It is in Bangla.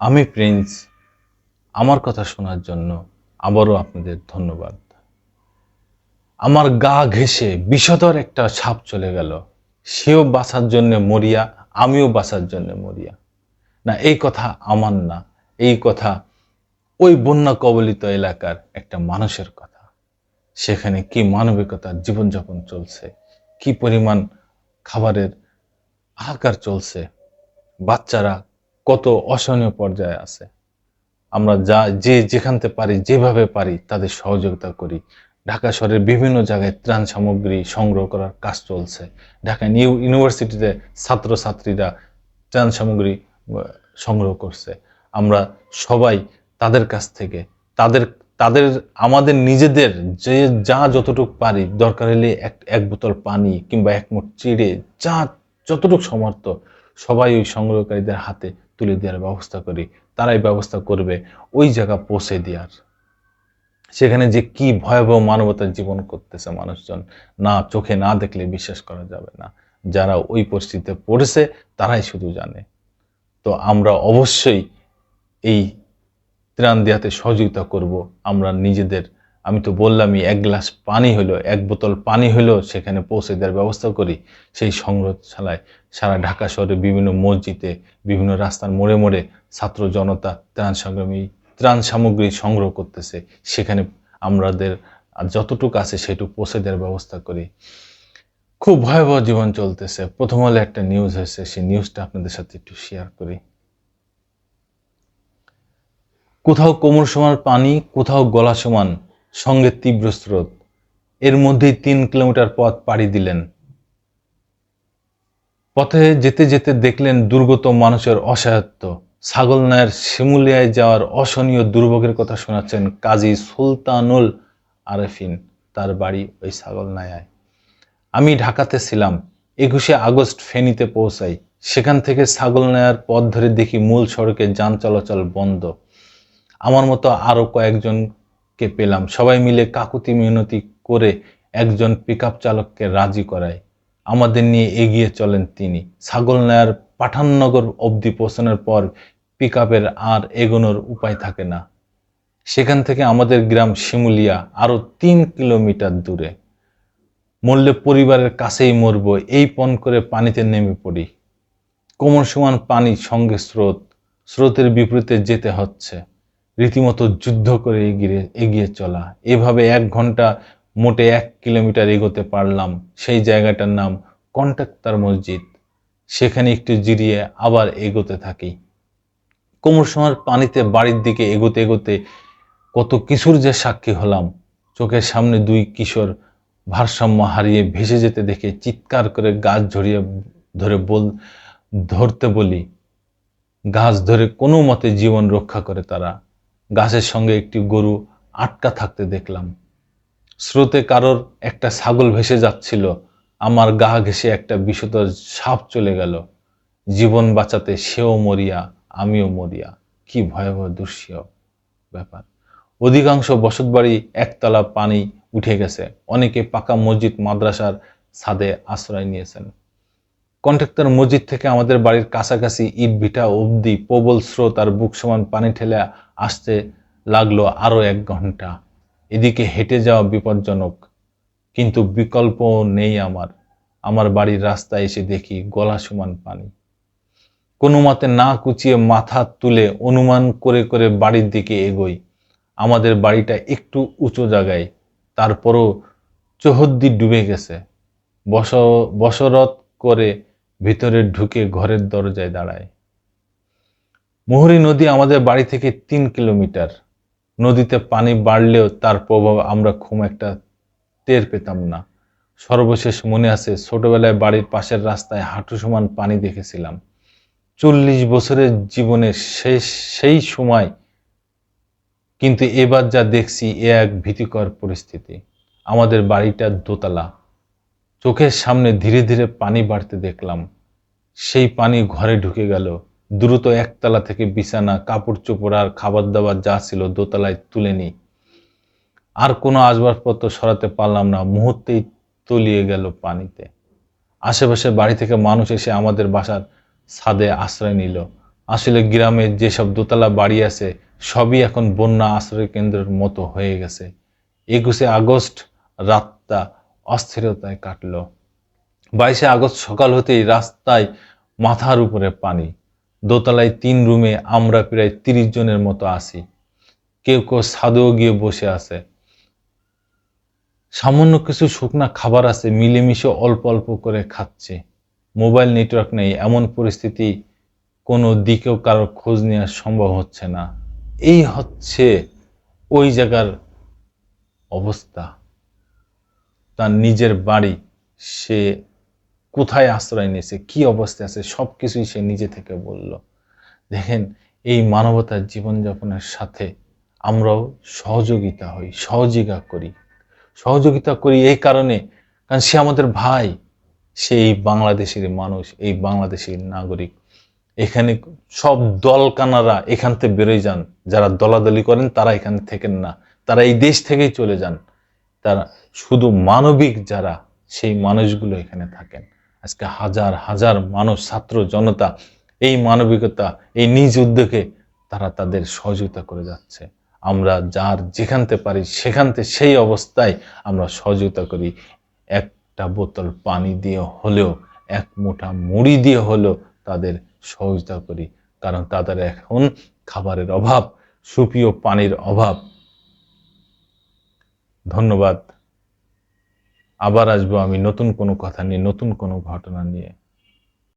আমি প্রিন্স। আমার কথা শোনার জন্য আবারও আপনাদের ধন্যবাদ। আমার গা ঘেঁষে বিষধর একটা সাপ চলে গেল। সেও বাঁচার জন্য মরিয়া, আমিও বাঁচার জন্য মরিয়া। না, এই কথা আমার না, এই কথা ওই বন্যা কবলিত এলাকার একটা মানুষের কথা। সেখানে কি মানবিকতার জীবনযাপন চলছে, কি পরিমাণ খাবারের হাহাকার চলছে, বাচ্চারা কত অসহনীয় পর্যায়ে আছে। আমরা যেখান থেকে পারি, যেভাবে পারি তাদের সহযোগিতা করি। ঢাকা শহরের বিভিন্ন জায়গায় ত্রাণ সামগ্রী সংগ্রহ করার কাজ চলছে। ঢাকা ইউনিভার্সিটিতে ছাত্রছাত্রীরা ত্রাণ সামগ্রী সংগ্রহ করছে। আমরা সবাই তাদের কাছ থেকে তাদের তাদের আমাদের নিজেদের যা যতটুকু পারি, দরকার হলে এক বোতল পানি কিংবা এক মুঠ চিড়ে, যা যতটুকু সমর্থ সবাই ওই সংগ্রহকারীদের হাতে তুলে দেওয়ার ব্যবস্থা করি। তারাই ব্যবস্থা করবে ওই জায়গা পৌঁছে দেওয়ার। সেখানে যে কি ভয়াবহ মানবতার জীবন করতেছে মানুষজন, না চোখে না দেখলে বিশ্বাস করা যাবে না। যারা ওই পরিস্থিতিতে পড়েছে তারাই শুধু জানে। তো আমরা অবশ্যই এই ত্রাণ দেওয়াতে সহযোগিতা করব। আমরা নিজেদের, আমি তো বললামই, এক গ্লাস পানি হলো, এক বোতল পানি হলো সেখানে পৌঁছে দেওয়ার ব্যবস্থা করি। সেই সংগ্রহশালায় সারা ঢাকা শহরে বিভিন্ন মসজিদে, বিভিন্ন রাস্তার মোড়ে মোড়ে ছাত্র জনতা ত্রাণ সামগ্রী সংগ্রহ করতেছে। সেখানে আমাদের যতটুকু আছে সেটুকু পৌঁছে দেওয়ার ব্যবস্থা করি। খুব ভয়াবহ জীবন চলতেছে। প্রথম হলে একটা নিউজ হয়েছে, সেই নিউজটা আপনাদের সাথে একটু শেয়ার করি। কোথাও কোমর সমান পানি, কোথাও গলা সমান, সঙ্গে তীব্র স্রোত। এর মধ্যেই 3 কিলোমিটার পথ পাড়ি দিলেন। পথে যেতে যেতে দেখলেন দুর্গত মানুষের অসহায়ত্ব। ছাগলনাইয়ের শিমুলিয়ায় যাওয়ার অসহনীয় দুর্ভোগের কথা শোনাচ্ছেন কাজী সুলতানুল আরেফিন। তার বাড়ি ওই ছাগলনাইয়ায়। আমি ঢাকাতে ছিলাম। 21শে আগস্ট ফেনীতে পৌঁছাই। সেখান থেকে ছাগলনাইয়ার পথ ধরে দেখি মূল সড়কে যান চলাচল বন্ধ। আমার মতো আরো কয়েকজনকে পেলাম। সবাই মিলে কাকুতি মিনতি করে একজন পিকআপ চালককে রাজি করায়। আমাদের নিয়ে এগিয়ে চলেন তিনি। ছাগলনাইয়ার পাঠাননগর অবধি পৌঁছানোর পর পিকআপের আর এগোনোর উপায় থাকে না। সেখান থেকে আমাদের গ্রাম শিমুলিয়া আরো 3 কিলোমিটার দূরে। মরলে পরিবারের কাছেই মরবো, এই পণ করে পানিতে নেমে পড়ি। কোমর সমান পানি, সঙ্গে স্রোত। স্রোতের বিপরীতে যেতে হচ্ছে। রীতিমতো যুদ্ধ করে এগিয়ে চলা। এভাবে 1 ঘন্টা মোটে 1 কিলোমিটার এগোতে পারলাম। সেই জায়গাটার নাম কন্ট্রাক্টর মসজিদ। সেখানে একটু জিরিয়ে আবার এগোতে থাকি। কোমর সমান পানিতে বাড়ির দিকে এগোতে এগোতে কত কিছুর যে সাক্ষী হলাম। চোখের সামনে 2 কিশোর ভারসাম্য হারিয়ে ভেসে যেতে দেখে চিৎকার করে গাছ ধরতে বলি। গাছ ধরে কোনো মতে জীবন রক্ষা করে তারা। গাছের সঙ্গে একটি গরু আটকা থাকতে দেখলাম। স্রোতে কারোর একটা ছাগল ভেসে যাচ্ছিল। আমার গা ঘেঁষে একটা বিষধর সাপ চলে গেল। জীবন বাঁচাতে সেও মরিয়া, আমিও মরিয়া। কি ভয়াবহ দুঃসহ ব্যাপার। অধিকাংশ বসতবাড়ি একতলা পানি উঠে গেছে। অনেকে পাকা মসজিদ মাদ্রাসার ছাদে আশ্রয় নিয়েছেন। কন্ট্রাক্টর মসজিদ থেকে আমাদের বাড়ির কাছাকাছি ইট ভিটা অবধি প্রবল স্রোত আর বুক সমান পানি ঠেলে আসতে লাগলো আরো 1 ঘন্টা। এদিকে হেঁটে যাওয়া বিপজ্জনক, কিন্তু বিকল্প নেই আমার। আমার বাড়ির রাস্তায় এসে দেখি গলা সমান পানি। কোনো মতে না কুচিয়ে মাথা তুলে অনুমান করে করে বাড়ির দিকে এগোই। আমাদের বাড়িটা একটু উঁচু জায়গায়, তারপরও চৌহদ্দি ডুবে গেছে। বসরত করে ভিতরে ঢুকে ঘরের দরজায় দাঁড়ায়। মুহুরী নদী আমাদের বাড়ি থেকে 3 কিলোমিটার। নদীতে পানি বাড়লেও তার প্রভাব আমরা খুব একটা টের পেতাম না। সর্বশেষ মনে আছে, ছোটবেলায় বাড়ির পাশের রাস্তায় হাঁটু সমান পানি দেখেছিলাম। 40 বছরের জীবনের সেই সময়। কিন্তু এবার যা দেখছি এ এক ভীতিকর পরিস্থিতি। আমাদের বাড়িটা দোতলা। চোখের সামনে ধীরে ধীরে পানি বাড়তে দেখলাম। সেই পানি ঘরে ঢুকে গেল। দ্রুত একতলা থেকে বিছানা, কাপড় চোপড় আর খাবার দাবার যা ছিল দোতলায় তুলে নিই। আর কোনো আসবাবপত্র সরাতে পারলাম না, মুহূর্তেই তলিয়ে গেল পানিতে। আশেপাশে বাড়ি থেকে মানুষ এসে আমাদের বাসার ছাদে আশ্রয় নিল। আসলে গ্রামে যেসব দোতলা বাড়ি আছে সবই এখন বন্যা আশ্রয় কেন্দ্রের মতো হয়ে গেছে। 21 আগস্ট রাতটা অস্থিরতায় কাটলো। 22 আগস্ট সকাল হতেই রাস্তায় মাথার উপরে পানি। দোতলায় 3 রুমে আমরা প্রায় 30 জনের মতো আছি। কেউ কেউ ছাদেও গিয়ে বসে আছে। সামান্য কিছু শুকনা খাবার আছে, মিলেমিশে অল্প অল্প করে খাচ্ছে। মোবাইল নেটওয়ার্ক নেই, এমন পরিস্থিতি কোনো দিকেও কারোর খোঁজ নেওয়া সম্ভব হচ্ছে না। এই হচ্ছে ওই জায়গার অবস্থা। তার নিজের বাড়ি, সে কোথায় আশ্রয় নিয়েছে, কি অবস্থায় আছে, সবকিছুই সে নিজে থেকে বলল। দেখেন, এই মানবতার জীবনযাপনের সাথে আমরাও সহযোগিতা হই, সহযোগিতা করি এই কারণে, কারণ সে আমাদের ভাই, সে এই বাংলাদেশের মানুষ, এই বাংলাদেশের নাগরিক। এখানে সব দলকানারা এখান থেকে বেরোয় যান, যারা দলাদলি করেন তারা এখানে থেকেন না, তারা এই দেশ থেকেই চলে যান। তারা শুধু মানবিক যারা, সেই মানুষগুলো এখানে থাকেন। আজকে হাজার হাজার মানুষ, ছাত্র জনতা এই মানবিকতা, এই নিজ উদ্যোগে তারা তাদের সহযোগিতা করে যাচ্ছে। আমরা যার যেখান থেকে পারি সেখান থেকে সেই অবস্থায় আমরা সহযোগিতা করি। একটা বোতল পানি দিয়ে হলেও, এক মুঠা মুড়ি দিয়ে হলেও তাদের সহযোগিতা করি, কারণ তাদের এখন খাবারের অভাব, সুপেয় পানির অভাব। ধন্যবাদ। আবার আসবো আমি নতুন কোনো কথা নিয়ে, নতুন কোনো ঘটনা নিয়ে।